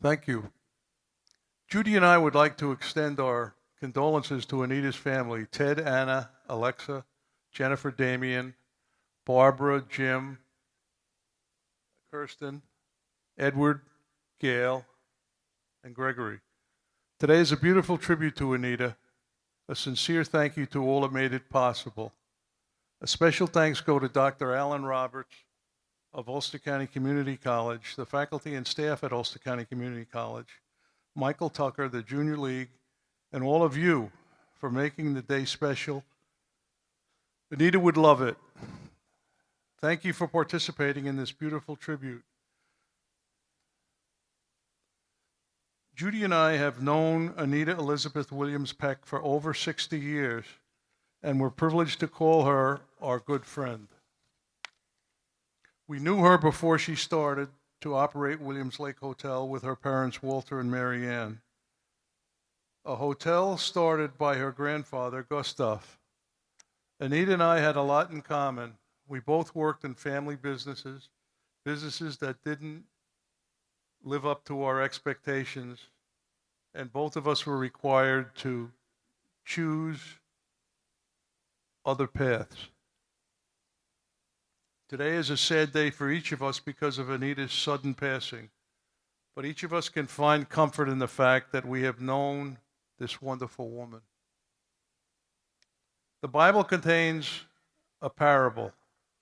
Thank you. Judy and I would like to extend our condolences to Anita's family, Ted, Anna, Alexa, Jennifer, Damien, Barbara, Jim, Kirsten, Edward, Gail, and Gregory. Today is a beautiful tribute to Anita. A sincere thank you to all that made it possible. A special thanks go to Dr. Alan Roberts of Ulster County Community College, the faculty and staff at Ulster County Community College, Michael Tucker, the Junior League, and all of you for making the day special. Anita would love it. Thank you for participating in this beautiful tribute. Judy and I have known Anita Elizabeth Williams Peck for over 60 years, and we're privileged to call her our good friend. We knew her before she started to operate Williams Lake Hotel with her parents Walter and Mary Ann, a hotel started by her grandfather, Gustav. Anita and I had a lot in common. We both worked in family businesses that didn't live up to our expectations, and both of us were required to choose other paths. Today is a sad day for each of us because of Anita's sudden passing, but each of us can find comfort in the fact that we have known this wonderful woman. The Bible contains a parable.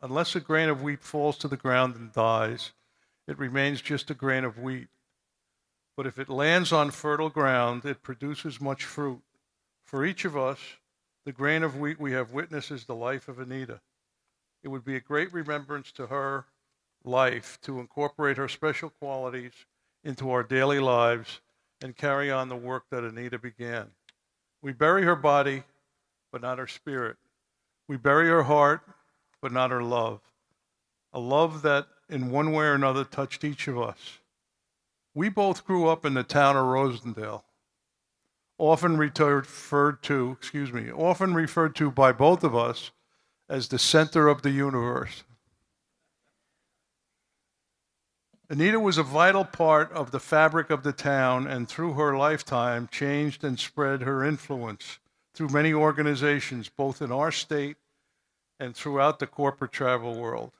Unless a grain of wheat falls to the ground and dies, it remains just a grain of wheat. But if it lands on fertile ground, it produces much fruit. For each of us, the grain of wheat we have witnessed is the life of Anita. It would be a great remembrance to her life to incorporate her special qualities into our daily lives and carry on the work that Anita began. We bury her body, but not her spirit. We bury her heart, but not her love. A love that in one way or another touched each of us. We both grew up in the town of Rosendale, often referred to by both of us as the center of the universe. Anita was a vital part of the fabric of the town, and through her lifetime changed and spread her influence through many organizations, both in our state and throughout the corporate travel world.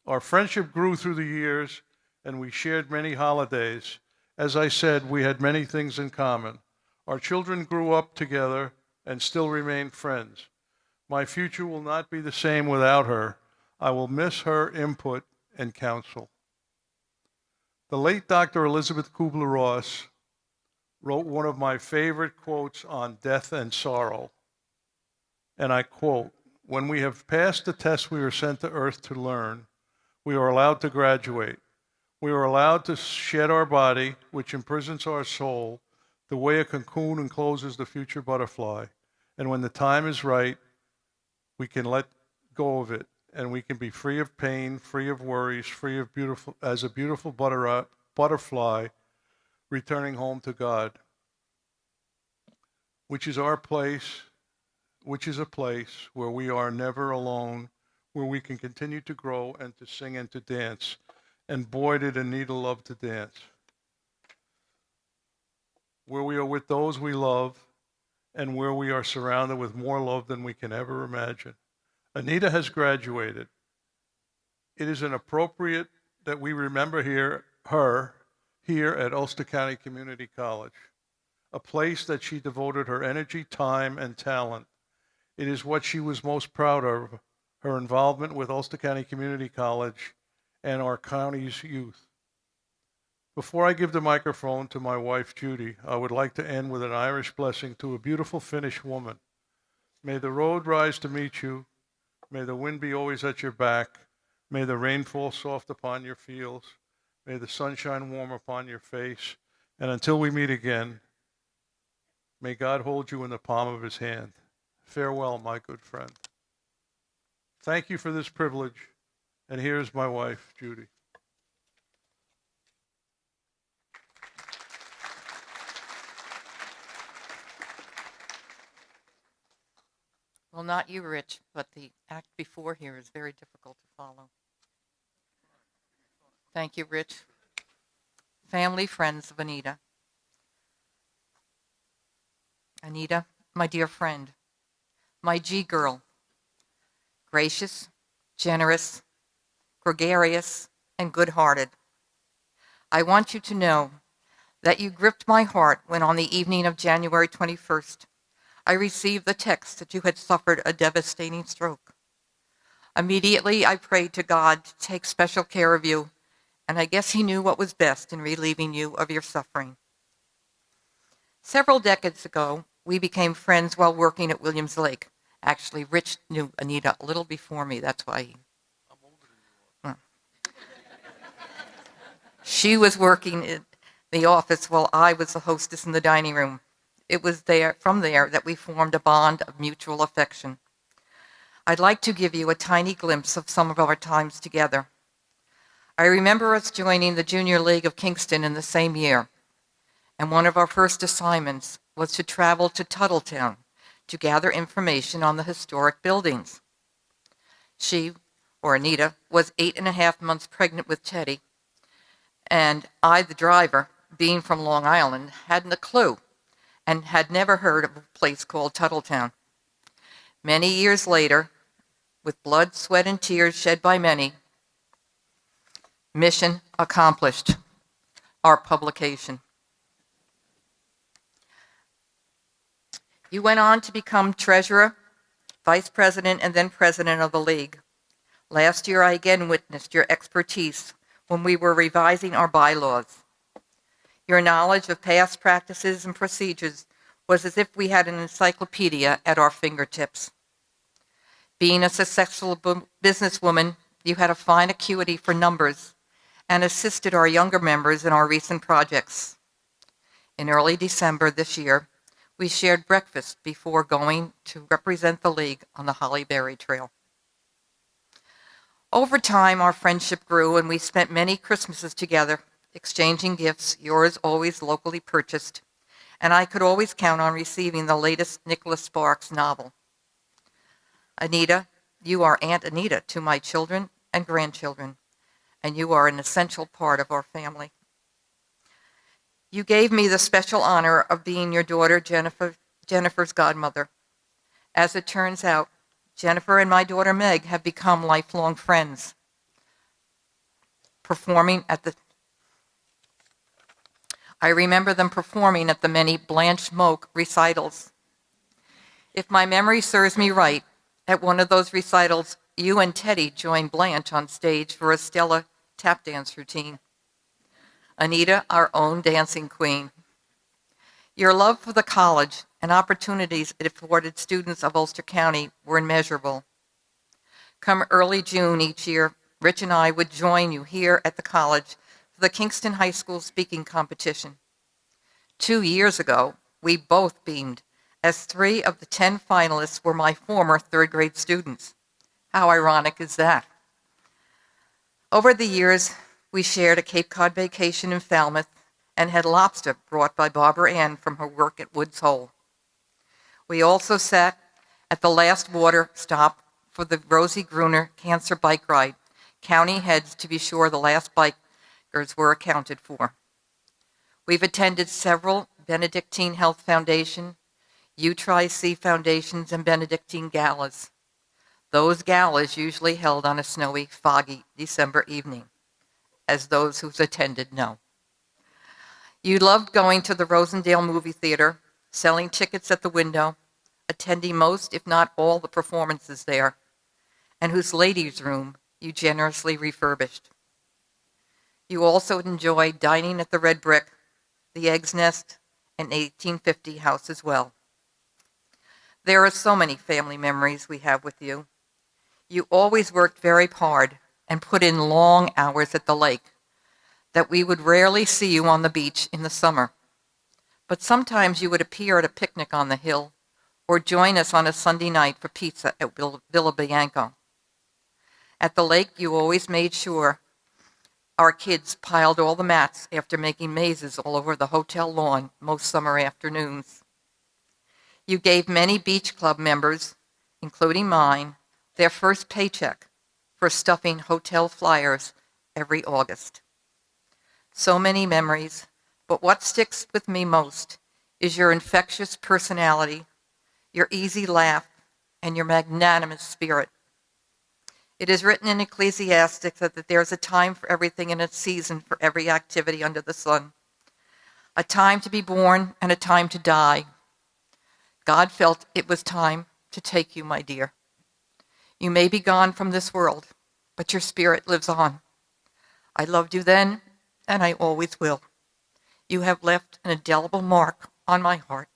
Our friendship grew through the years, and we shared many holidays. As I said, we had many things in common. Our children grew up together and still remain friends. My future will not be the same without her. I will miss her input and counsel. The late Dr. Elizabeth Kubler-Ross wrote one of my favorite quotes on death and sorrow. And I quote, "When we have passed the test we are sent to earth to learn, we are allowed to graduate. We are allowed to shed our body, which imprisons our soul, the way a cocoon encloses the future butterfly. And when the time is right, we can let go of it, and we can be free of pain, free of worries, free of as a beautiful butterfly returning home to God, which is a place where we are never alone, where we can continue to grow and to sing and to dance." And boy, did Anita love to dance. Where we are with those we love, and where we are surrounded with more love than we can ever imagine. Anita has graduated. It is inappropriate that we remember her here at Ulster County Community College, a place that she devoted her energy, time, and talent. It is what she was most proud of, her involvement with Ulster County Community College and our county's youth. Before I give the microphone to my wife, Judy, I would like to end with an Irish blessing to a beautiful Finnish woman. May the road rise to meet you. May the wind be always at your back. May the rain fall soft upon your fields. May the sun shine warm upon your face. And until we meet again, may God hold you in the palm of his hand. Farewell, my good friend. Thank you for this privilege. And here's my wife, Judy. Well, not you, Rich, but the act before here is very difficult to follow. Thank you, Rich. family, friends of Anita. Anita, my dear friend, my G-girl, gracious, generous, gregarious, and good-hearted. I want you to know that you gripped my heart when on the evening of January 21st, I received the text that you had suffered a devastating stroke. Immediately, I prayed to God to take special care of you, and I guess he knew what was best in relieving you of your suffering. Several decades ago, we became friends while working at Williams Lake. Actually, Rich knew Anita a little before me, that's why I'm older than you are. She was working in the office while I was the hostess in the dining room. It was from there that we formed a bond of mutual affection. I'd like to give you a tiny glimpse of some of our times together. I remember us joining the Junior League of Kingston in the same year, and one of our first assignments was to travel to Tuttletown to gather information on the historic buildings. She, or Anita, was 8.5 months pregnant with Teddy, and I, the driver, being from Long Island, hadn't a clue and had never heard of a place called Tuttletown. Many years later, with blood, sweat, and tears shed by many, mission accomplished, our publication. You went on to become treasurer, vice president, and then president of the league. Last year, I again witnessed your expertise when we were revising our bylaws. Your knowledge of past practices and procedures was as if we had an encyclopedia at our fingertips. Being a successful businesswoman, you had a fine acuity for numbers and assisted our younger members in our recent projects. In early December this year, we shared breakfast before going to represent the league on the Holly Berry Trail. Over time, our friendship grew and we spent many Christmases together, exchanging gifts, yours always locally purchased, and I could always count on receiving the latest Nicholas Sparks novel. Anita, you are Aunt Anita to my children and grandchildren, and you are an essential part of our family. You gave me the special honor of being your daughter Jennifer's godmother. As it turns out, Jennifer and my daughter Meg have become lifelong friends. I remember them performing at the many Blanche Moak recitals. If my memory serves me right, at one of those recitals, you and Teddy joined Blanche on stage for a Stella tap dance routine. Anita, our own dancing queen. Your love for the college and opportunities it afforded students of Ulster County were immeasurable. Come early June each year, Rich and I would join you here at the college for the Kingston High School speaking competition. 2 years ago, we both beamed, as 3 of the 10 finalists were my former third-grade students. How ironic is that? Over the years, we shared a Cape Cod vacation in Falmouth and had lobster brought by Barbara Ann from her work at Woods Hole. We also sat at the last water stop for the Rosie Gruner Cancer Bike Ride, counting heads to be sure the last bikers were accounted for. We've attended several Benedictine Health Foundation, UTRI-C Foundations, and Benedictine galas. Those galas usually held on a snowy, foggy December evening, as those who've attended know. You loved going to the Rosendale movie theater, selling tickets at the window, attending most, if not all, the performances there, and whose ladies' room you generously refurbished. You also enjoyed dining at the Red Brick, the Egg's Nest, and 1850 House as well. There are so many family memories we have with you. You always worked very hard and put in long hours at the lake that we would rarely see you on the beach in the summer. But sometimes you would appear at a picnic on the hill or join us on a Sunday night for pizza at Villa Bianco. At the lake, you always made sure our kids piled all the mats after making mazes all over the hotel lawn most summer afternoons. You gave many beach club members, including mine, their first paycheck for stuffing hotel flyers every August. So many memories, but what sticks with me most is your infectious personality, your easy laugh, and your magnanimous spirit. It is written in Ecclesiastes that there is a time for everything and a season for every activity under the sun. A time to be born and a time to die. God felt it was time to take you, my dear. You may be gone from this world, but your spirit lives on. I loved you then, and I always will. You have left an indelible mark on my heart.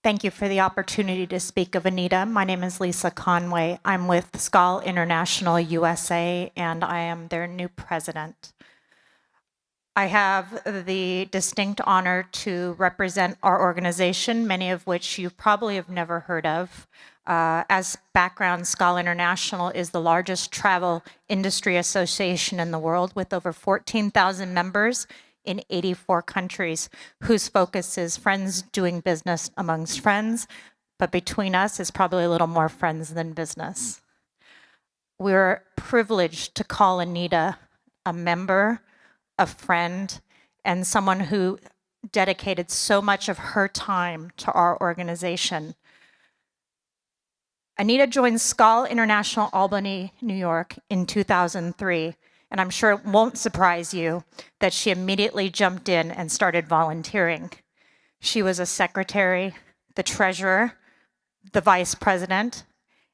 Thank you for the opportunity to speak of Anita. My name is Lisa Conway. I'm with SCAL International USA, and I am their new president. I have the distinct honor to represent our organization, many of which you probably have never heard of. As background, SCAL International is the largest travel industry association in the world with over 14,000 members in 84 countries, whose focus is friends doing business amongst friends, but between us is probably a little more friends than business. We're privileged to call Anita a member, a friend, and someone who dedicated so much of her time to our organization. Anita joined SCAL International Albany, New York in 2003. And I'm sure it won't surprise you that she immediately jumped in and started volunteering. She was a secretary, the treasurer, the vice president,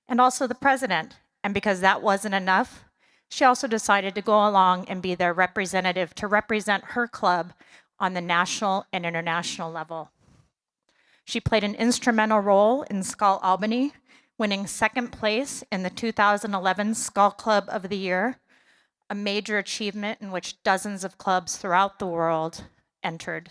and also the president. And because that wasn't enough, she also decided to go along and be their representative to represent her club on the national and international level. She played an instrumental role in SCAL Albany, winning second place in the 2011 SCAL Club of the Year, a major achievement in which dozens of clubs throughout the world entered.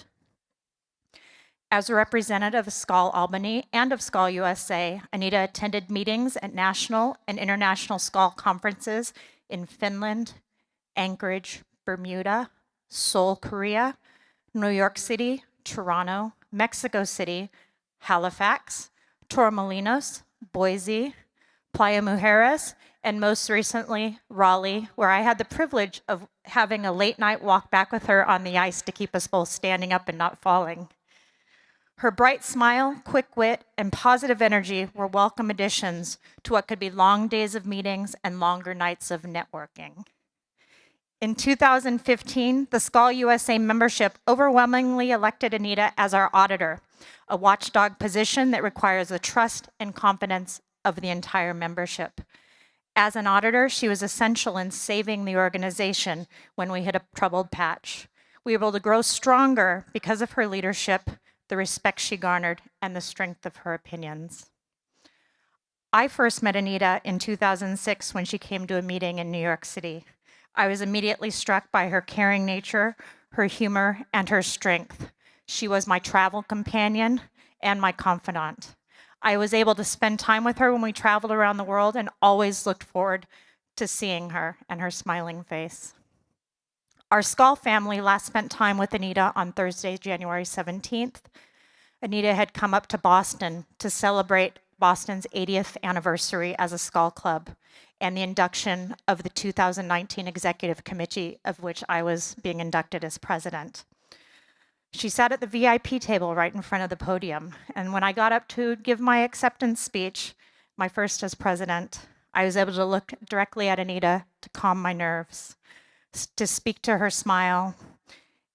As a representative of SCAL Albany and of SCAL USA, Anita attended meetings at national and international SCAL conferences in Finland, Anchorage, Bermuda, Seoul, Korea, New York City, Toronto, Mexico City, Halifax, Torremolinos, Boise, Playa Mujeres, and most recently, Raleigh, where I had the privilege of having a late night walk back with her on the ice to keep us both standing up and not falling. Her bright smile, quick wit, and positive energy were welcome additions to what could be long days of meetings and longer nights of networking. In 2015, the SCAL USA membership overwhelmingly elected Anita as our auditor, a watchdog position that requires the trust and confidence of the entire membership. As an auditor, she was essential in saving the organization when we hit a troubled patch. We were able to grow stronger because of her leadership, the respect she garnered, and the strength of her opinions. I first met Anita in 2006 when she came to a meeting in New York City. I was immediately struck by her caring nature, her humor, and her strength. She was my travel companion and my confidant. I was able to spend time with her when we traveled around the world and always looked forward to seeing her and her smiling face. Our SCAL family last spent time with Anita on Thursday, January 17th. Anita had come up to Boston to celebrate Boston's 80th anniversary as a SCAL club and the induction of the 2019 Executive Committee, of which I was being inducted as president. She sat at the VIP table right in front of the podium, and when I got up to give my acceptance speech, my first as president, I was able to look directly at Anita to calm my nerves, to speak to her smile,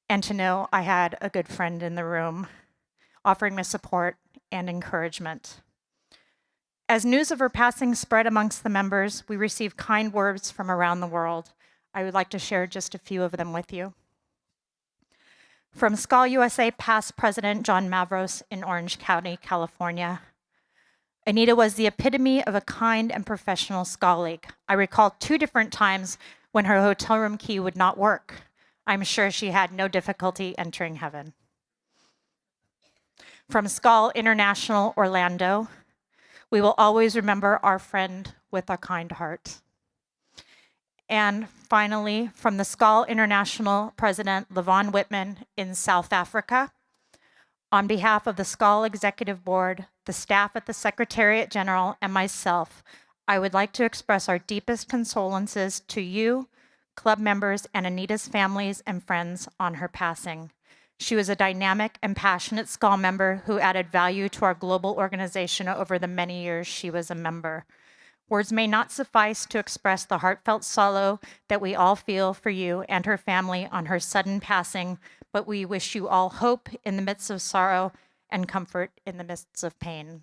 and to know I had a good friend in the room, offering me support and encouragement. As news of her passing spread amongst the members, we received kind words from around the world. I would like to share just a few of them with you. From SCAL USA past President John Mavros in Orange County, California. Anita was the epitome of a kind and professional colleague. I recall 2 different times when her hotel room key would not work. I'm sure she had no difficulty entering heaven. From SCAL International Orlando, we will always remember our friend with a kind heart. And finally, from the SCAL International President Levon Whitman in South Africa, on behalf of the SCAL Executive Board, the staff at the Secretariat General, and myself, I would like to express our deepest condolences to you, club members, and Anita's families and friends on her passing. She was a dynamic and passionate SCAL member who added value to our global organization over the many years she was a member. Words may not suffice to express the heartfelt sorrow that we all feel for you and her family on her sudden passing, but we wish you all hope in the midst of sorrow and comfort in the midst of pain.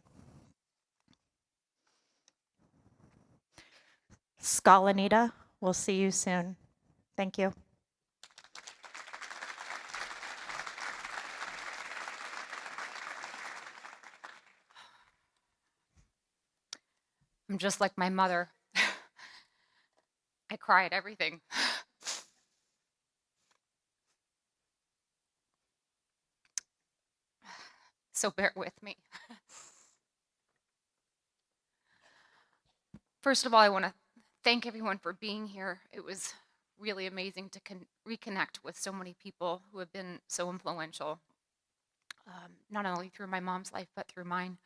SCAL Anita, we'll see you soon. Thank you. I'm just like my mother. I cry at everything. So bear with me. First of all, I want to thank everyone for being here. It was really amazing to reconnect with so many people who have been so influential, not only through my mom's life, but through mine.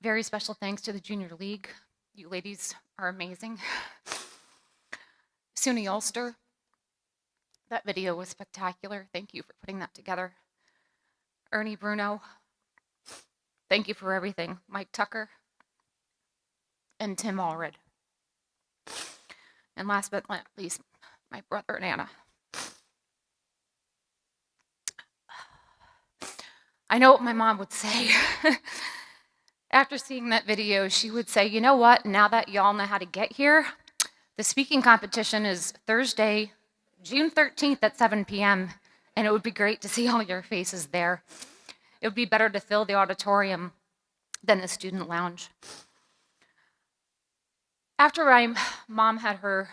Very special thanks to the Junior League. You ladies are amazing. SUNY Ulster, that video was spectacular. Thank you for putting that together. Ernie Bruno, thank you for everything. Mike Tucker, and Tim Allred. And last but not least, my brother and Anna. I know what my mom would say. After seeing that video, she would say, you know what, now that y'all know how to get here, the speaking competition is Thursday, June 13th at 7 p.m., and it would be great to see all your faces there. It would be better to fill the auditorium than the student lounge. After my mom had her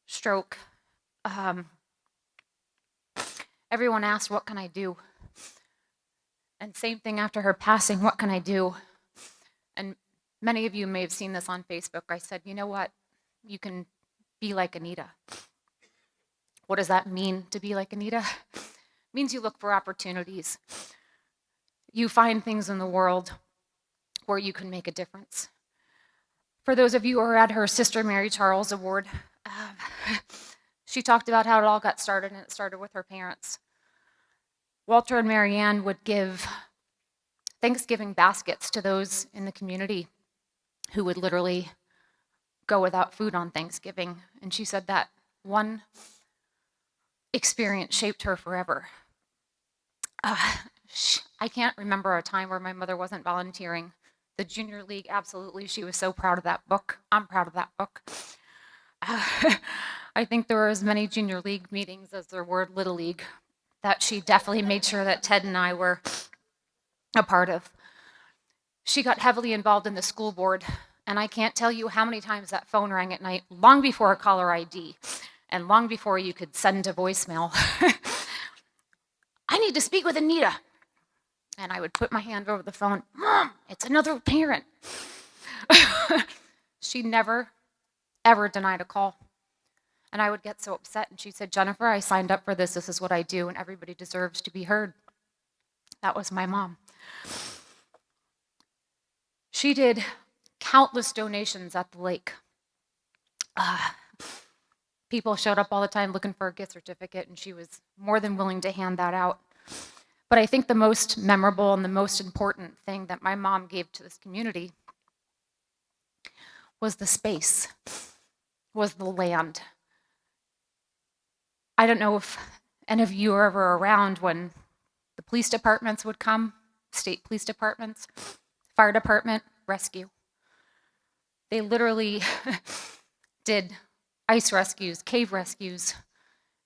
stroke, everyone asked, what can I do? And same thing after her passing, what can I do? And many of you may have seen this on Facebook. I said, you know what? You can be like Anita. What does that mean to be like Anita? It means you look for opportunities. You find things in the world where you can make a difference. For those of you who are at her Sister Mary Charles Award, she talked about how it all got started, and it started with her parents. Walter and Marianne would give Thanksgiving baskets to those in the community who would literally go without food on Thanksgiving. And she said that one experience shaped her forever. I can't remember a time where my mother wasn't volunteering. The Junior League, absolutely. She was so proud of that book. I'm proud of that book. I think there were as many Junior League meetings as there were Little League that she definitely made sure that Ted and I were a part of. She got heavily involved in the school board, and I can't tell you how many times that phone rang at night, long before caller ID, and long before you could send a voicemail. I need to speak with Anita. And I would put my hand over the phone, Mom, it's another parent. She never, ever denied a call. And I would get so upset, and she said, Jennifer, I signed up for this. This is what I do, and everybody deserves to be heard. That was my mom. She did countless donations at the lake. People showed up all the time looking for a gift certificate, and she was more than willing to hand that out. But I think the most memorable and the most important thing that my mom gave to this community was the space, was the land. I don't know if any of you are ever around when the police departments would come, state police departments, fire department, rescue. They literally did ice rescues, cave rescues.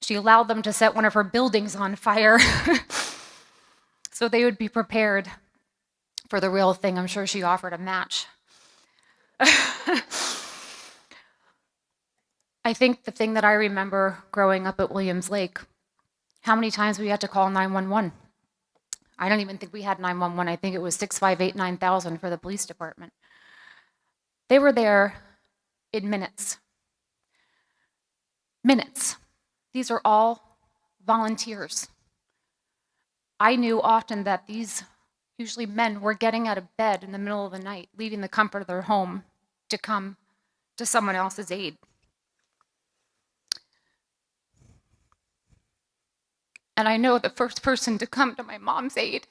She allowed them to set one of her buildings on fire so they would be prepared for the real thing. I'm sure she offered a match. I think the thing that I remember growing up at Williams Lake, how many times we had to call 911. I don't even think we had 911. I think it was 658-9000 for the police department. They were there in minutes. minutes. These are all volunteers. I knew often that these, usually men, were getting out of bed in the middle of the night, leaving the comfort of their home to come to someone else's aid. And I know the first person to come to my mom's aid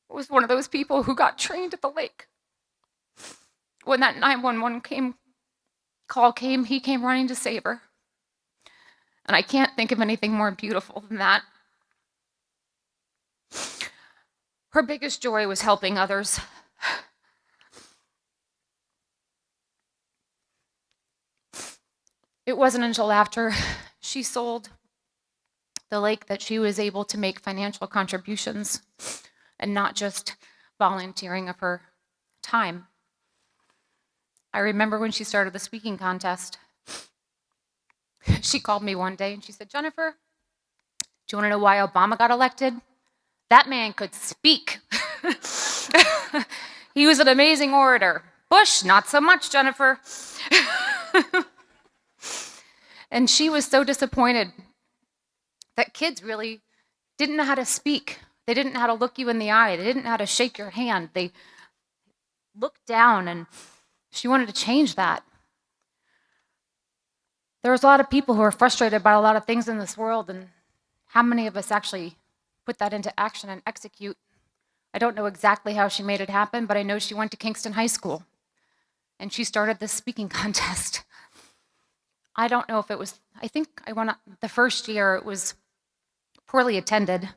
was one of those people who got trained at the lake. When that 911 call came, he came running to save her. And I can't think of anything more beautiful than that. Her biggest joy was helping others. It wasn't until after she sold the lake that she was able to make financial contributions and not just volunteering of her time. I remember when she started the speaking contest, she called me one day and she said, "Jennifer, do you want to know why Obama got elected? That man could speak." He was an amazing orator. Bush, not so much, Jennifer. And she was so disappointed that kids really didn't know how to speak. They didn't know how to look you in the eye. They didn't know how to shake your hand. They looked down, and she wanted to change that. There was a lot of people who are frustrated by a lot of things in this world, and how many of us actually put that into action and execute? I don't know exactly how she made it happen, but I know she went to Kingston High School, and she started this speaking contest. I don't know if it was, I think I went the first year, it was poorly attended.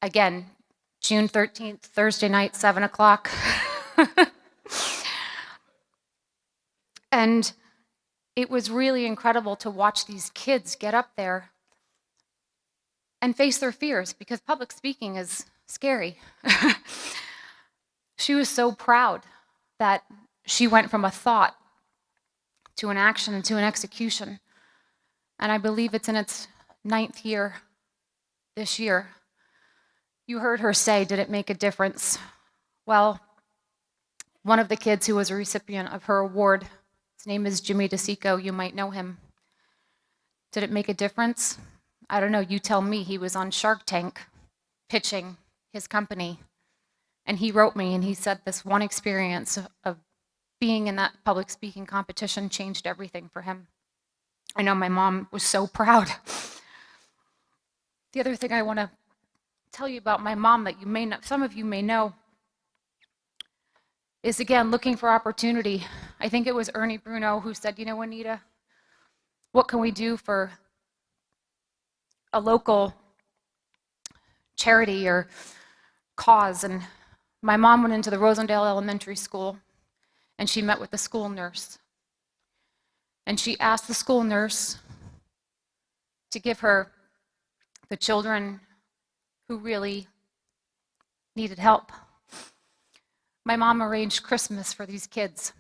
Again, June 13th, Thursday night, 7 o'clock. And it was really incredible to watch these kids get up there and face their fears, because public speaking is scary. She was so proud that she went from a thought to an action and to an execution. And I believe it's in its 9th year this year. You heard her say, did it make a difference? Well, one of the kids who was a recipient of her award, his name is Jimmy DeSico, you might know him. Did it make a difference? I don't know, you tell me. He was on Shark Tank pitching his company. And he wrote me and he said this one experience of being in that public speaking competition changed everything for him. I know my mom was so proud. The other thing I want to tell you about my mom that you may not, some of you may know, is again looking for opportunity. I think it was Ernie Bruno who said, you know, Anita, what can we do for a local charity or cause? And my mom went into the Rosendale Elementary School and she met with the school nurse. And she asked the school nurse to give her the children who really needed help. My mom arranged Christmas for these kids.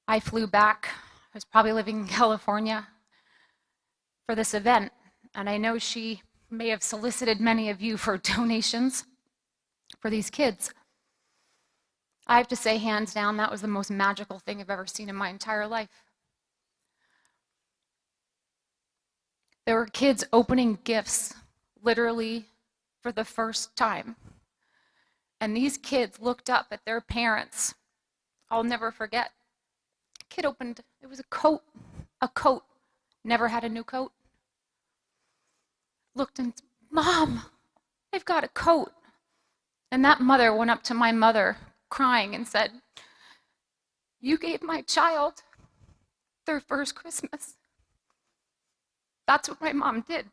I flew back. I was probably living in California for this event, and I know she may have solicited many of you for donations for these kids. I have to say, hands down, that was the most magical thing I've ever seen in my entire life. There were kids opening gifts, literally, for the first time. And these kids looked up at their parents. I'll never forget. A kid opened, it was a coat, never had a new coat. Looked and, Mom, I've got a coat. And that mother went up to my mother, crying, and said, you gave my child their first Christmas. That's what my mom did.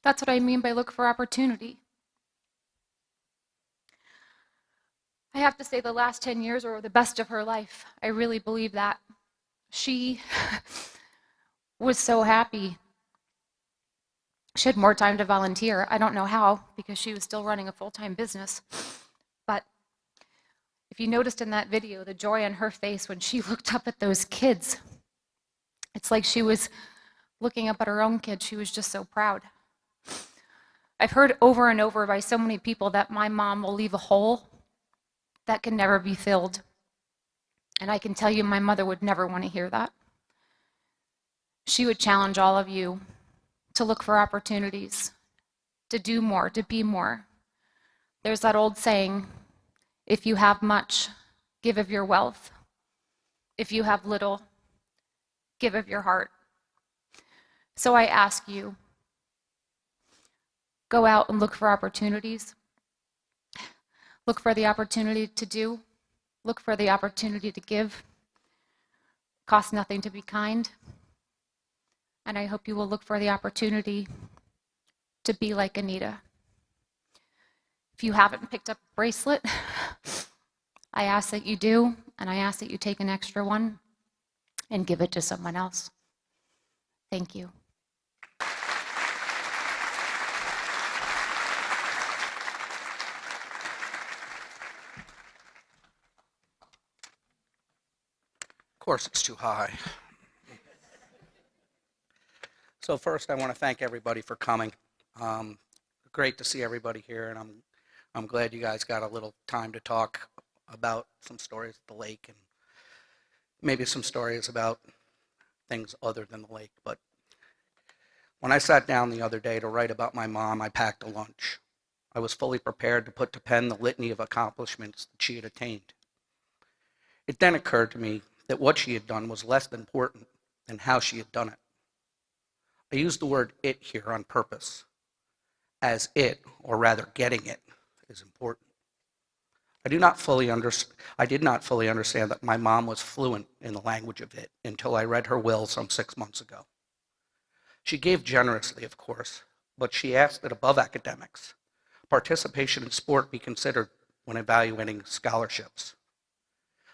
That's what I mean by look for opportunity. I have to say the last 10 years were the best of her life. I really believe that. She was so happy. She had more time to volunteer. I don't know how, because she was still running a full-time business. But if you noticed in that video, the joy on her face when she looked up at those kids, it's like she was looking up at her own kids. She was just so proud. I've heard over and over by so many people that my mom will leave a hole that can never be filled. And I can tell you my mother would never want to hear that. She would challenge all of you to look for opportunities, to do more, to be more. There's that old saying, if you have much, give of your wealth. If you have little, give of your heart. So I ask you, go out and look for opportunities. Look for the opportunity to do. Look for the opportunity to give. Costs nothing to be kind. And I hope you will look for the opportunity to be like Anita. If you haven't picked up a bracelet, I ask that you do, and I ask that you take an extra one and give it to someone else. Thank you. Of course, it's too high. So first, I want to thank everybody for coming. Great to see everybody here, and I'm glad you guys got a little time to talk about some stories at the lake and maybe some stories about things other than the lake. But when I sat down the other day to write about my mom, I packed a lunch. I was fully prepared to put to pen the litany of accomplishments that she had attained. It then occurred to me that what she had done was less important than how she had done it. I use the word "it" here on purpose, as it, or rather getting it, is important. I did not fully understand that my mom was fluent in the language of it until I read her will some 6 months ago. She gave generously, of course, but she asked that above academics, participation in sport be considered when evaluating scholarships.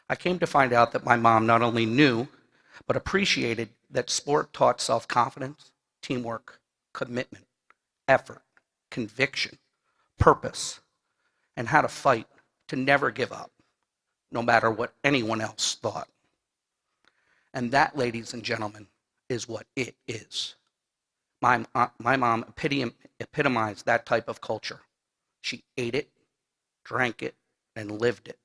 I came to find out that my mom not only knew, but appreciated that sport taught self-confidence, teamwork, commitment, effort, conviction, purpose, and how to fight, to never give up, no matter what anyone else thought. And that, ladies and gentlemen, is what it is. My mom epitomized that type of culture. She ate it, drank it, and lived it.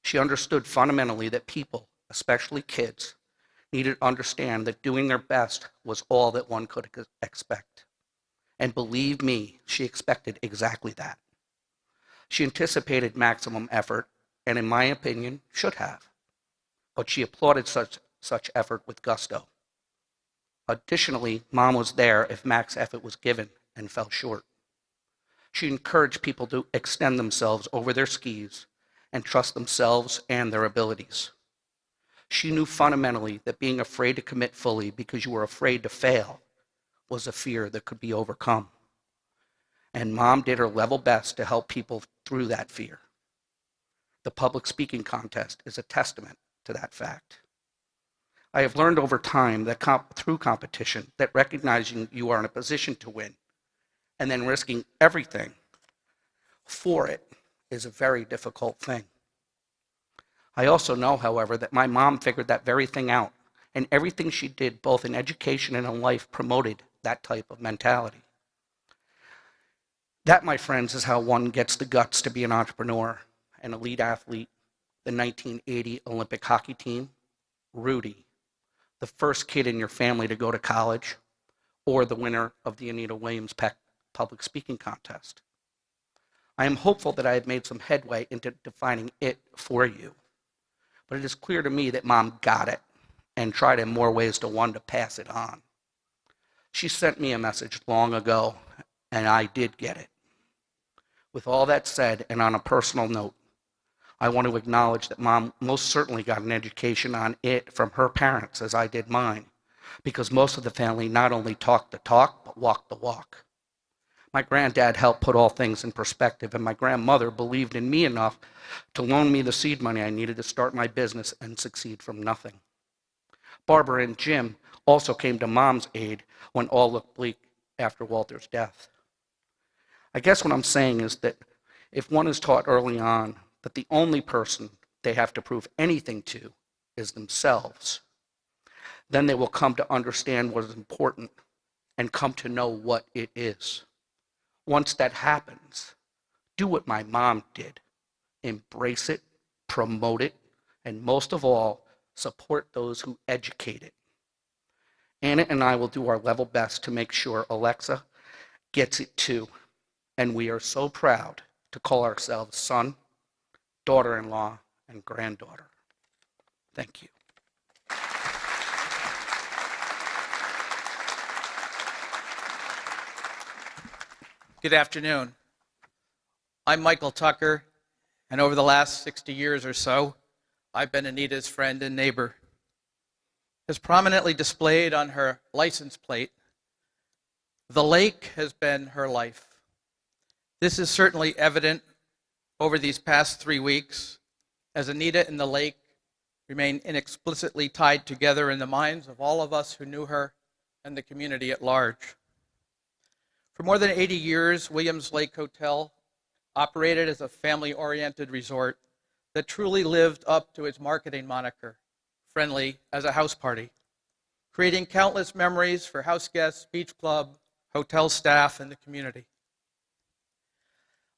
She understood fundamentally that people, especially kids, needed to understand that doing their best was all that one could expect. And believe me, she expected exactly that. She anticipated maximum effort, and in my opinion, should have. But she applauded such effort with gusto. Additionally, Mom was there if max effort was given and fell short. She encouraged people to extend themselves over their skis and trust themselves and their abilities. She knew fundamentally that being afraid to commit fully because you were afraid to fail was a fear that could be overcome. And Mom did her level best to help people through that fear. The public speaking contest is a testament to that fact. I have learned over time that through competition, that recognizing you are in a position to win and then risking everything for it is a very difficult thing. I also know, however, that my mom figured that very thing out, and everything she did, both in education and in life, promoted that type of mentality. That, my friends, is how one gets the guts to be an entrepreneur, an elite athlete, the 1980 Olympic hockey team, Rudy, the first kid in your family to go to college, or the winner of the Anita Williams Peck public speaking contest. I am hopeful that I have made some headway into defining it for you, but it is clear to me that Mom got it and tried in more ways than one to pass it on. She sent me a message long ago, and I did get it. With all that said, and on a personal note, I want to acknowledge that Mom most certainly got an education on it from her parents, as I did mine, because most of the family not only talked the talk, but walked the walk. My granddad helped put all things in perspective, and my grandmother believed in me enough to loan me the seed money I needed to start my business and succeed from nothing. Barbara and Jim also came to Mom's aid when all looked bleak after Walter's death. I guess what I'm saying is that if one is taught early on that the only person they have to prove anything to is themselves, then they will come to understand what is important and come to know what it is. Once that happens, do what my mom did embrace it, promote it, and most of all, support those who educate it. Anna and I will do our level best to make sure Alexa gets it too. And we are so proud to call ourselves son, daughter-in-law, and granddaughter. Thank you. Good afternoon. I'm Michael Tucker, and over the last 60 years or so, I've been Anita's friend and neighbor. As prominently displayed on her license plate, the lake has been her life. This is certainly evident over these past 3 weeks, as Anita and the lake remain inexplicably tied together in the minds of all of us who knew her and the community at large. For more than 80 years, Williams Lake Hotel operated as a family-oriented resort that truly lived up to its marketing moniker, friendly as a house party, creating countless memories for house guests, beach club, hotel staff, and the community.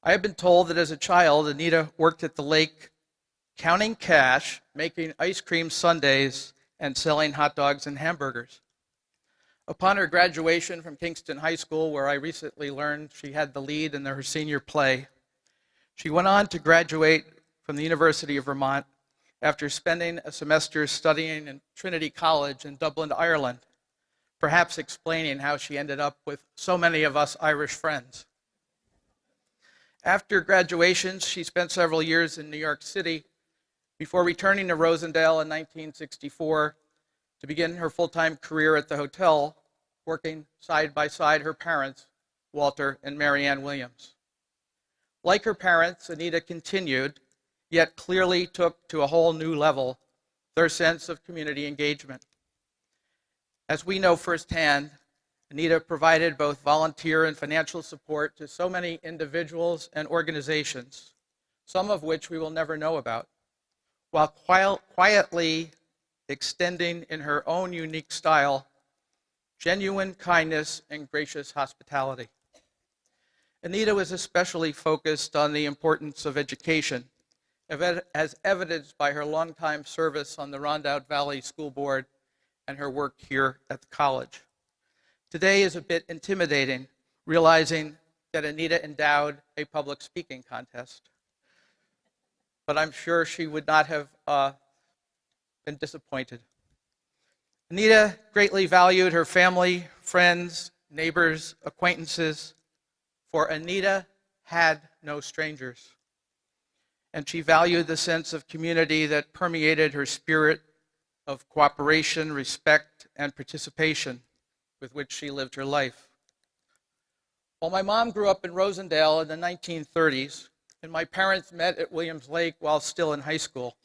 I have been told that as a child, Anita worked at the lake counting cash, making ice cream sundaes, and selling hot dogs and hamburgers. Upon her graduation from Kingston High School, where I recently learned she had the lead in her senior play, she went on to graduate from the University of Vermont after spending a semester studying in Trinity College in Dublin, Ireland, perhaps explaining how she ended up with so many of us Irish friends. After graduation, she spent several years in New York City before returning to Rosendale in 1964 to begin her full-time career at the hotel, working side by side her parents, Walter and Marianne Williams. Like her parents, Anita continued, yet clearly took to a whole new level their sense of community engagement. As we know firsthand, Anita provided both volunteer and financial support to so many individuals and organizations, some of which we will never know about, while quietly extending in her own unique style, genuine kindness and gracious hospitality. Anita was especially focused on the importance of education, as evidenced by her longtime service on the Rondout Valley School Board and her work here at the college. Today is a bit intimidating, realizing that Anita endowed a public speaking contest, but I'm sure she would not have been disappointed. Anita greatly valued her family, friends, neighbors, acquaintances, for Anita had no strangers. And she valued the sense of community that permeated her spirit of cooperation, respect, and participation with which she lived her life. While my mom grew up in Rosendale in the 1930s, and my parents met at Williams Lake while still in high school,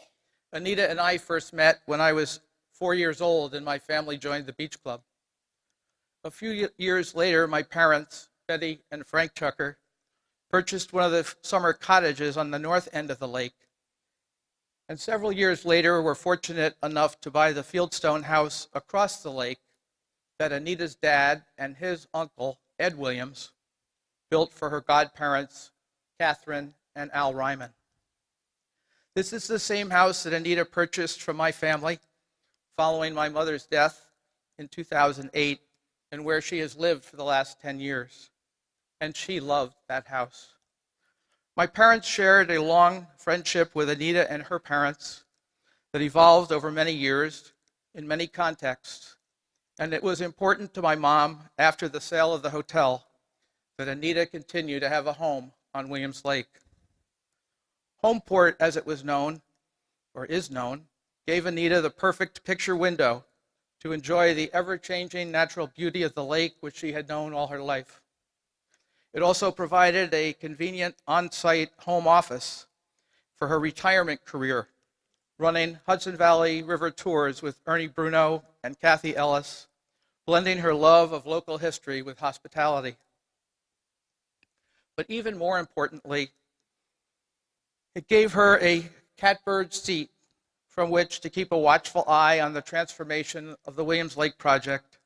Anita and I first met when I was 4 years old and my family joined the beach club. A few years later, my parents, Betty and Frank Tucker, purchased one of the summer cottages on the north end of the lake. And several years later, were fortunate enough to buy the Fieldstone house across the lake that Anita's dad and his uncle, Ed Williams, built for her godparents, Catherine and Al Ryman. This is the same house that Anita purchased from my family following my mother's death in 2008, and where she has lived for the last 10 years. And she loved that house. My parents shared a long friendship with Anita and her parents that evolved over many years in many contexts. And it was important to my mom, after the sale of the hotel, that Anita continue to have a home on Williams Lake. Homeport, as it was known, or is known, gave Anita the perfect picture window to enjoy the ever-changing natural beauty of the lake, which she had known all her life. It also provided a convenient on-site home office for her retirement career, running Hudson Valley River tours with Ernie Bruno and Kathy Ellis, blending her love of local history with hospitality. But even more importantly, it gave her a catbird seat from which to keep a watchful eye on the transformation of the Williams Lake project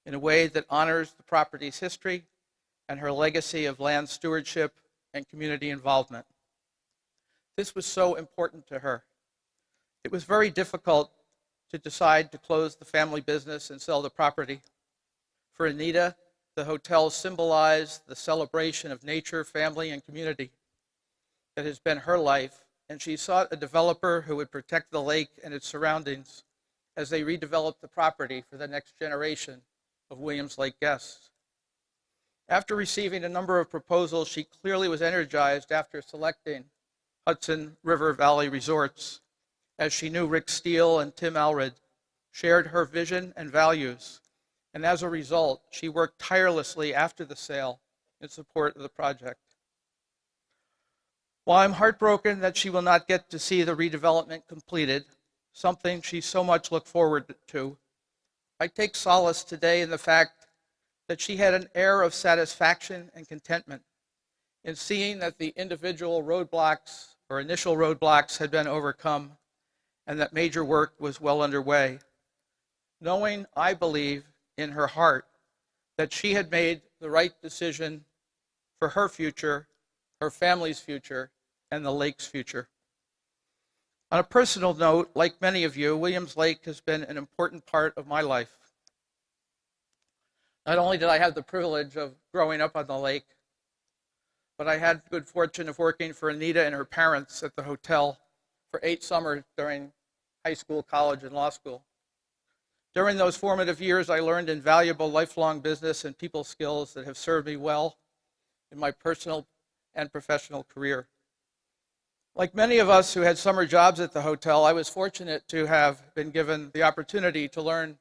in a way that honors the property's history and her legacy of land stewardship and community involvement. This was so important to her. It was very difficult to decide to close the family business and sell the property. For Anita, the hotel symbolized the celebration of nature, family, and community that has been her life, and she sought a developer who would protect the lake and its surroundings as they redeveloped the property for the next generation of Williams Lake guests. After receiving a number of proposals, she clearly was energized after selecting Hudson River Valley Resorts, as she knew Rick Steele and Tim Alred shared her vision and values, and as a result, she worked tirelessly after the sale in support of the project. While I'm heartbroken that she will not get to see the redevelopment completed, something she so much looked forward to, I take solace today in the fact that she had an air of satisfaction and contentment in seeing that the individual roadblocks or initial roadblocks had been overcome and that major work was well underway, knowing, I believe, in her heart that she had made the right decision for her future, her family's future, and the lake's future. On a personal note, like many of you, Williams Lake has been an important part of my life. Not only did I have the privilege of growing up on the lake, but I had the good fortune of working for Anita and her parents at the hotel for 8 summers during high school, college, and law school. During those formative years, I learned invaluable lifelong business and people skills that have served me well in my personal and professional career. Like many of us who had summer jobs at the hotel, I was fortunate to have been given the opportunity to learn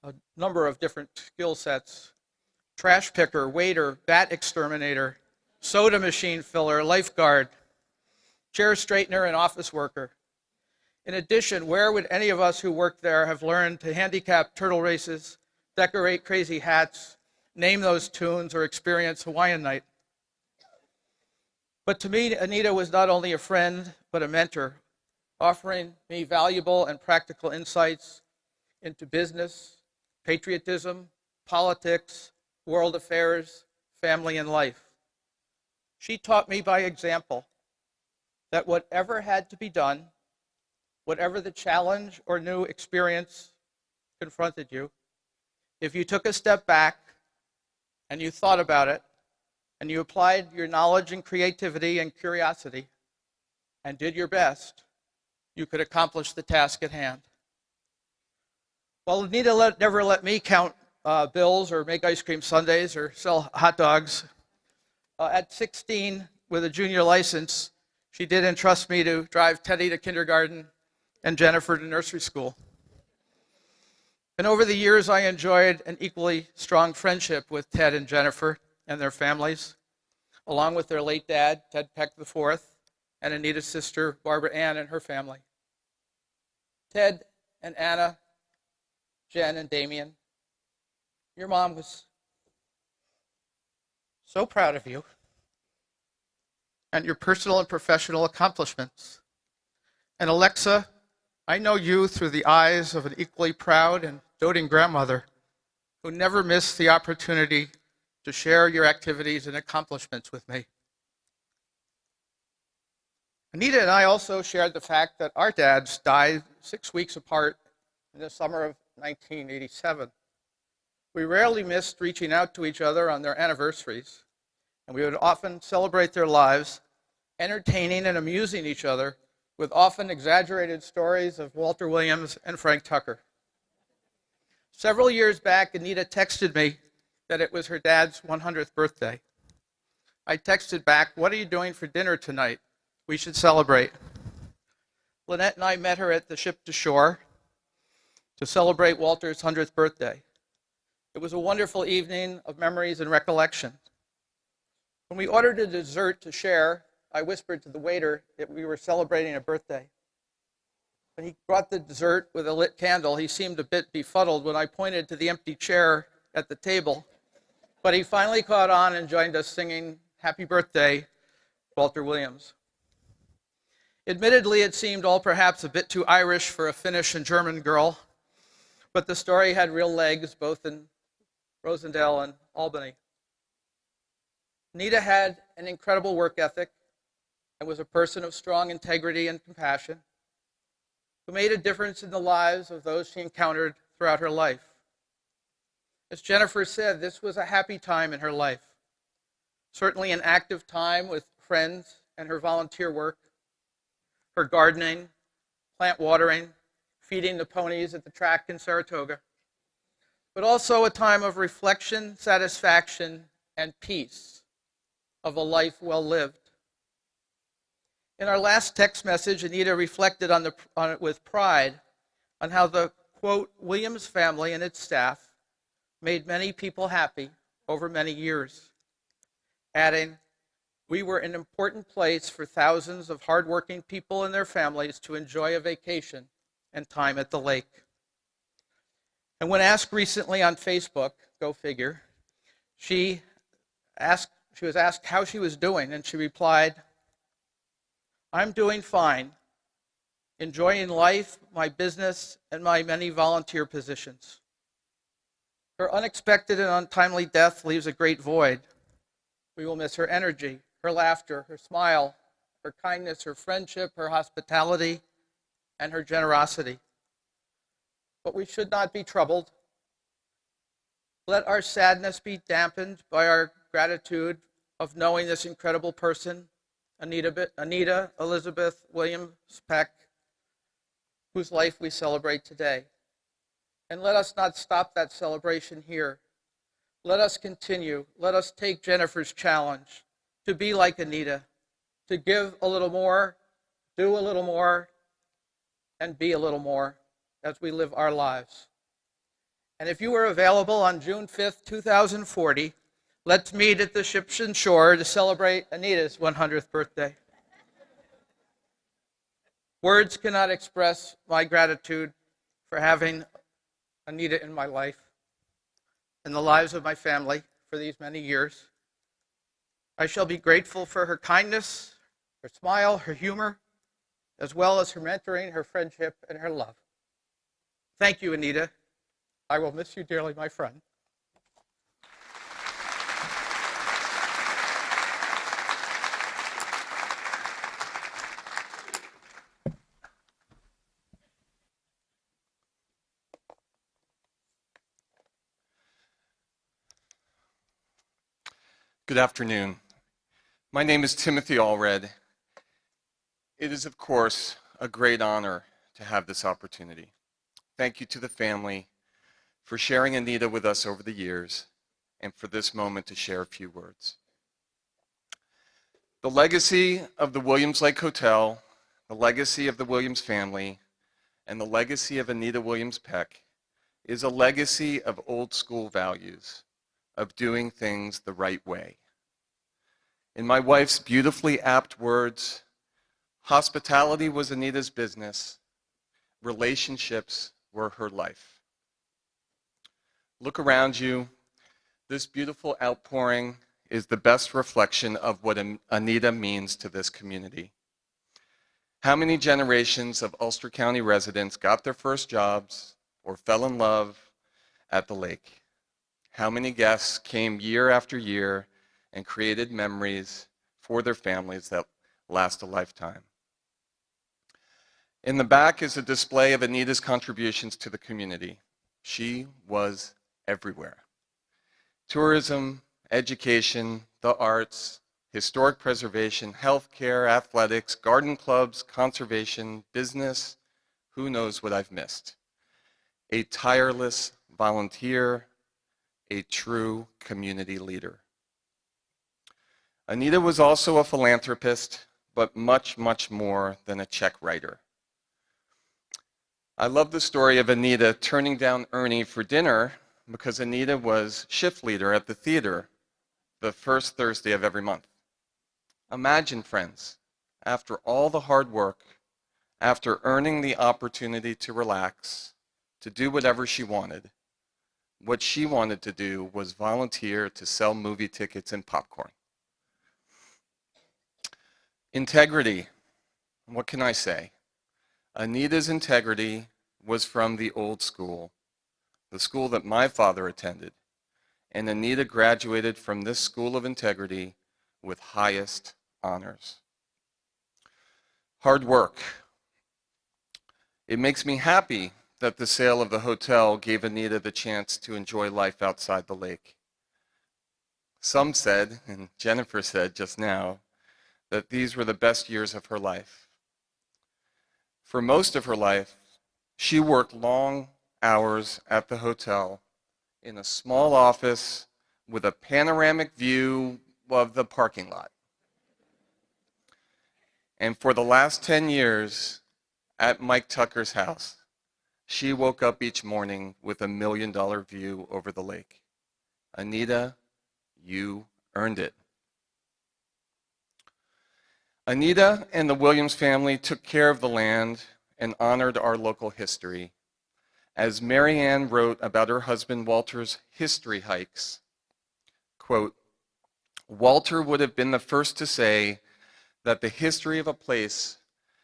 a number of different skill sets: trash picker, waiter, bat exterminator, soda machine filler, lifeguard, chair straightener, and office worker. In addition, where would any of us who worked there have learned to handicap turtle races, decorate crazy hats, name those tunes, or experience Hawaiian Night? But to me, Anita was not only a friend, but a mentor, offering me valuable and practical insights into business, patriotism, politics, world affairs, family, and life. She taught me by example that whatever had to be done, whatever the challenge or new experience confronted you, if you took a step back and you thought about it, and you applied your knowledge and creativity and curiosity and did your best, you could accomplish the task at hand. While Anita never let me count bills or make ice cream sundaes or sell hot dogs, at 16, with a junior license, she did entrust me to drive Teddy to kindergarten and Jennifer to nursery school. And over the years, I enjoyed an equally strong friendship with Ted and Jennifer and their families, along with their late dad, Ted Peck IV, and Anita's sister, Barbara Ann, and her family. Ted and Anna, Jen and Damien, your mom was so proud of you and your personal and professional accomplishments. And Alexa, I know you through the eyes of an equally proud and doting grandmother who never missed the opportunity to share your activities and accomplishments with me. Anita and I also shared the fact that our dads died 6 weeks apart in the summer of 1987. We rarely missed reaching out to each other on their anniversaries, and we would often celebrate their lives, entertaining and amusing each other with often exaggerated stories of Walter Williams and Frank Tucker. Several years back, Anita texted me that it was her dad's 100th birthday. I texted back, "What are you doing for dinner tonight? We should celebrate." Lynette and I met her at the Ship to Shore to celebrate Walter's 100th birthday. It was a wonderful evening of memories and recollection. When we ordered a dessert to share, I whispered to the waiter that we were celebrating a birthday. When he brought the dessert with a lit candle, he seemed a bit befuddled when I pointed to the empty chair at the table. But he finally caught on and joined us singing "Happy Birthday, Walter Williams." Admittedly, it seemed all perhaps a bit too Irish for a Finnish and German girl, but the story had real legs both in Rosendale and Albany. Anita had an incredible work ethic, and was a person of strong integrity and compassion, who made a difference in the lives of those she encountered throughout her life. As Jennifer said, this was a happy time in her life, certainly an active time with friends and her volunteer work, her gardening, plant watering, feeding the ponies at the track in Saratoga, but also a time of reflection, satisfaction, and peace of a life well lived. In our last text message, Anita reflected on it with pride on how the, quote, Williams family and its staff made many people happy over many years, adding, "We were an important place for thousands of hardworking people and their families to enjoy a vacation and time at the lake." And when asked recently on Facebook, go figure, she was asked how she was doing, and she replied, "I'm doing fine, enjoying life, my business, and my many volunteer positions." Her unexpected and untimely death leaves a great void. We will miss her energy, her laughter, her smile, her kindness, her friendship, her hospitality, and her generosity. But we should not be troubled. Let our sadness be dampened by our gratitude of knowing this incredible person, Anita Elizabeth Williams Peck, whose life we celebrate today. And let us not stop that celebration here. Let us continue. Let us take Jennifer's challenge to be like Anita, to give a little more, do a little more, and be a little more as we live our lives. And if you are available on June 5th, 2040, let's meet at the Shipston Shore to celebrate Anita's 100th birthday. Words cannot express my gratitude for having Anita in my life and the lives of my family for these many years. I shall be grateful for her kindness, her smile, her humor, as well as her mentoring, her friendship, and her love. Thank you, Anita. I will miss you dearly, my friend. Good afternoon. My name is Timothy Allred. It is, of course, a great honor to have this opportunity. Thank you to the family for sharing Anita with us over the years and for this moment to share a few words. The legacy of the Williams Lake Hotel, the legacy of the Williams family, and the legacy of Anita Williams Peck is a legacy of old school values, of doing things the right way. In my wife's beautifully apt words, hospitality was Anita's business, relationships were her life. Look around you. This beautiful outpouring is the best reflection of what Anita means to this community. How many generations of Ulster County residents got their first jobs or fell in love at the lake? How many guests came year after year and created memories for their families that last a lifetime? In the back is a display of Anita's contributions to the community. She was everywhere. Tourism, education, the arts, historic preservation, healthcare, athletics, garden clubs, conservation, business, who knows what I've missed. A tireless volunteer, a true community leader. Anita was also a philanthropist, but much, much more than a check writer. I love the story of Anita turning down Ernie for dinner because Anita was shift leader at the theater the first Thursday of every month. Imagine, friends, after all the hard work, after earning the opportunity to relax, to do whatever she wanted, what she wanted to do was volunteer to sell movie tickets and popcorn. Integrity. What can I say? Anita's integrity was from the old school, the school that my father attended, and Anita graduated from this school of integrity with highest honors. hard work. It makes me happy that the sale of the hotel gave Anita the chance to enjoy life outside the lake. Some said, and Jennifer said just now, that these were the best years of her life. For most of her life, she worked long hours at the hotel in a small office with a panoramic view of the parking lot. And for the last 10 years, at Mike Tucker's house, she woke up each morning with $1 million view over the lake. Anita, you earned it. Anita and the Williams family took care of the land and honored our local history. As Mary Ann wrote about her husband Walter's history hikes, quote, Walter would have been the first to say that the history of a place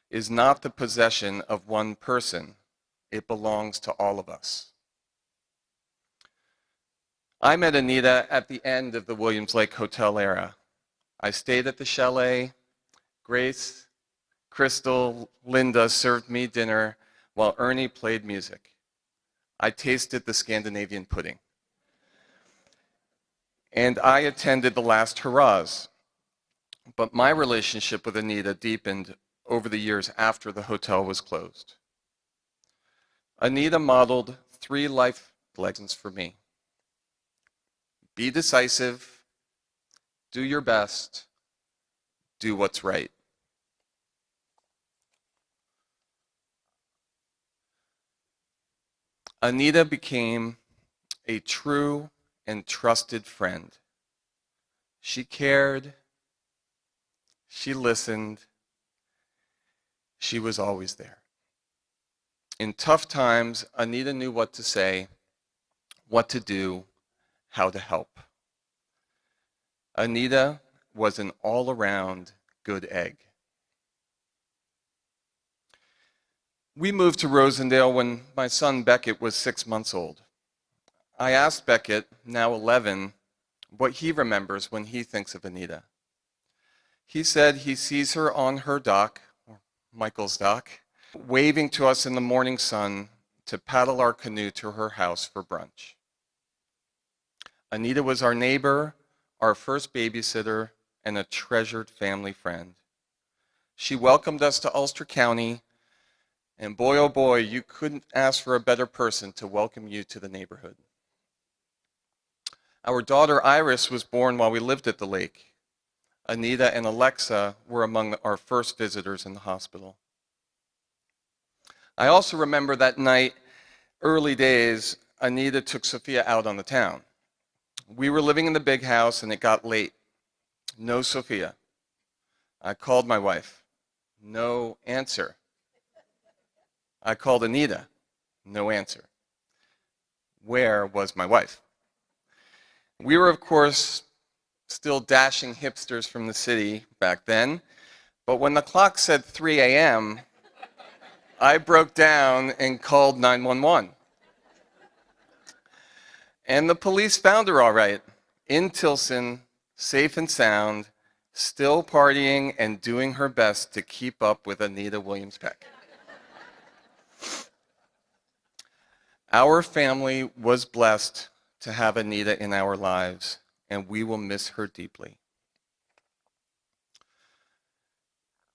is not the possession of one person. It belongs to all of us. I met Anita at the end of the Williams Lake Hotel era. I stayed at the chalet. Grace, Crystal, Linda served me dinner while Ernie played music. I tasted the Scandinavian pudding. And I attended the last hurrahs. But my relationship with Anita deepened over the years after the hotel was closed. Anita modeled 3 life lessons for me. Be decisive, do your best, do what's right. Anita became a true and trusted friend. She cared, she listened, she was always there. In tough times, Anita knew what to say, what to do, how to help. Anita was an all-around good egg. We moved to Rosendale when my son Beckett was 6 months old. I asked Beckett, now 11, what he remembers when he thinks of Anita. He said he sees her on her dock, or Michael's dock, waving to us in the morning sun to paddle our canoe to her house for brunch. Anita was our neighbor, our first babysitter, and a treasured family friend. She welcomed us to Ulster County, and boy, oh boy, you couldn't ask for a better person to welcome you to the neighborhood. Our daughter Iris was born while we lived at the lake. Anita and Alexa were among our first visitors in the hospital. I also remember that night, early days, Anita took Sophia out on the town. We were living in the big house and it got late. No Sophia. I called my wife. No answer. I called Anita. No answer. Where was my wife? We were, of course, still dashing hipsters from the city back then, but when the clock said 3 a.m., I broke down and called 911. And the police found her all right, in Tilson, safe and sound, still partying and doing her best to keep up with Anita Williams Peck. Our family was blessed to have Anita in our lives, and we will miss her deeply.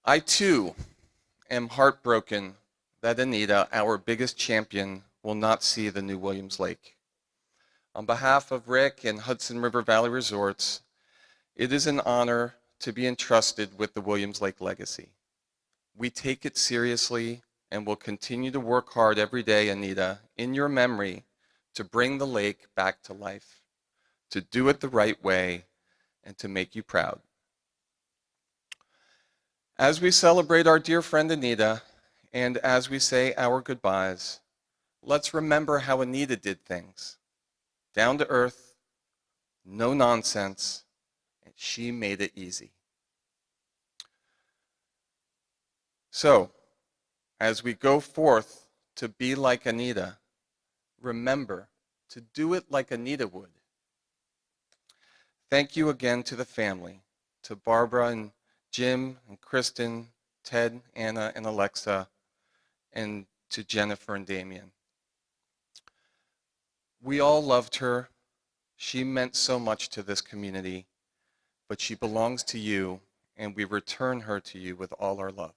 I, too, am heartbroken that Anita, our biggest champion, will not see the new Williams Lake. On behalf of Rick and Hudson River Valley Resorts, it is an honor to be entrusted with the Williams Lake legacy. We take it seriously and will continue to work hard every day, Anita, in your memory, to bring the lake back to life, to do it the right way, and to make you proud. As we celebrate our dear friend Anita, and as we say our goodbyes, let's remember how Anita did things. Down to earth, no nonsense, and she made it easy. So, as we go forth to be like Anita, remember to do it like Anita would. Thank you again to the family, to Barbara and Jim and Kristen, Ted, Anna, and Alexa, and to Jennifer and Damien. We all loved her. She meant so much to this community, but she belongs to you, and we return her to you with all our love.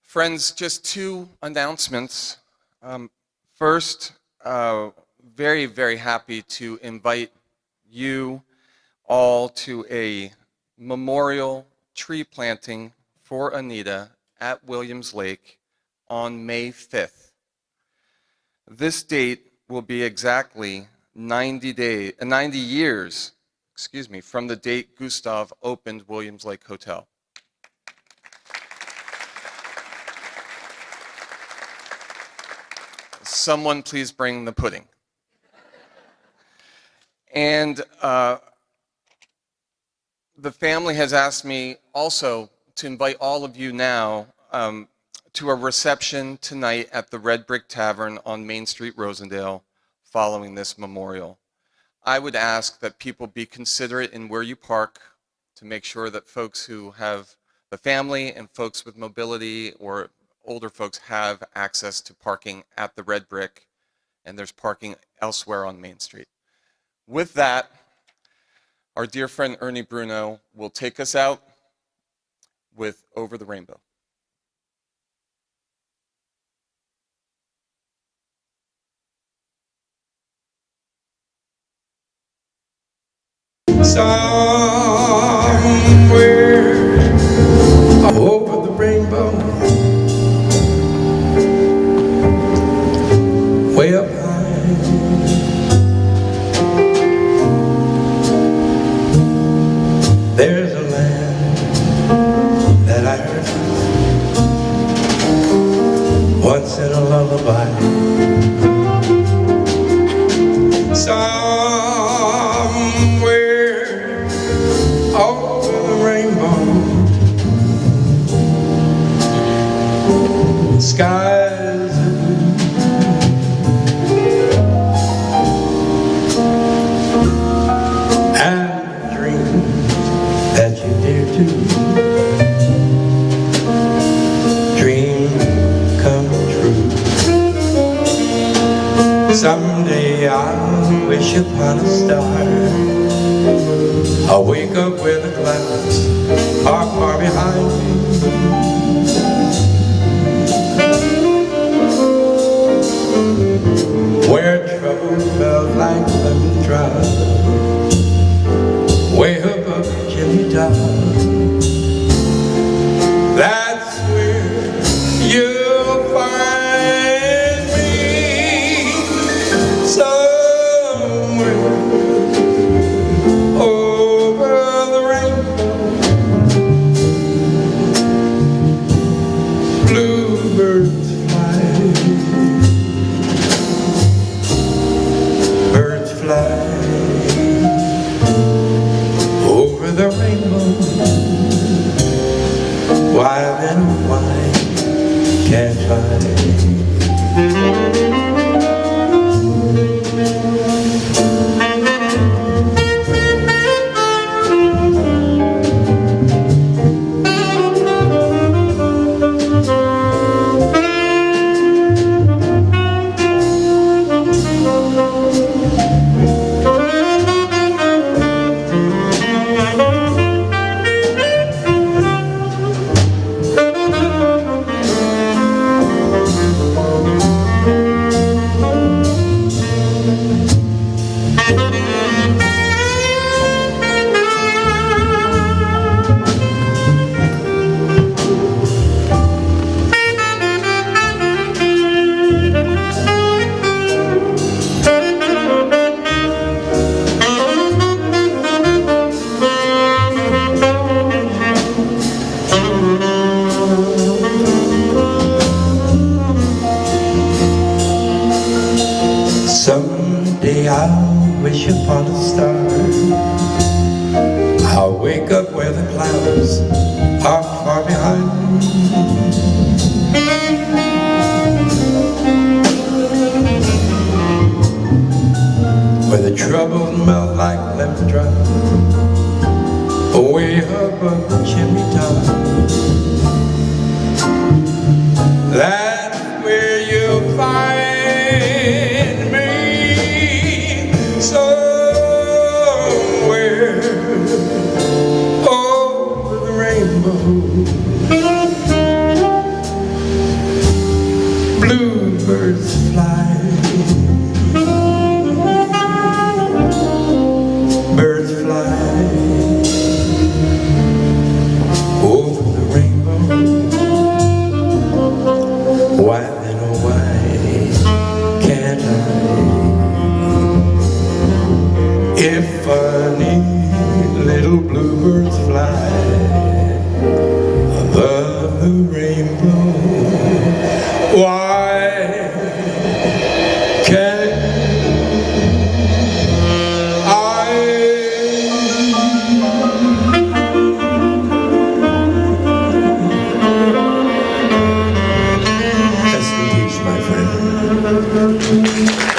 Friends, just two announcements. First, very, very happy to invite you all to a memorial tree planting for Anita at Williams Lake on May 5th. This date will be exactly 90 years, from the date Gustav opened Williams Lake Hotel. Someone please bring the pudding. And the family has asked me also to invite all of you now to a reception tonight at the Red Brick Tavern on Main Street, Rosendale, following this memorial. I would ask that people be considerate in where you park to make sure that folks who have the family and folks with mobility or older folks have access to parking at the Red Brick, and there's parking elsewhere on Main Street. With that, our dear friend Ernie Bruno will take us out with Over the Rainbow. Somewhere over the rainbow, way up high, there's a land that I heard once in a lullaby. Somewhere over the rainbow, skies are blue, and dreams that you dare to dream come true. Someday I'll wish upon a star, I'll wake up where the clouds are far behind me, where trouble felt like lemon drops way above the chimney top. That's where you'll find me, somewhere over the rainbow. Bluebirds fly, birds fly over the rainbow. Why then why can't I? Someday I'll wish upon a star, I'll wake up where the clouds are far behind me, troubles melt like lemon drops way above the chimney top. That's where you'll find me, somewhere over the rainbow. Bluebirds fly, birds fly over the rainbow. Why then, oh why can't I? If funny little bluebirds fly above the rainbow, why can't I? Rest in peace, my friend.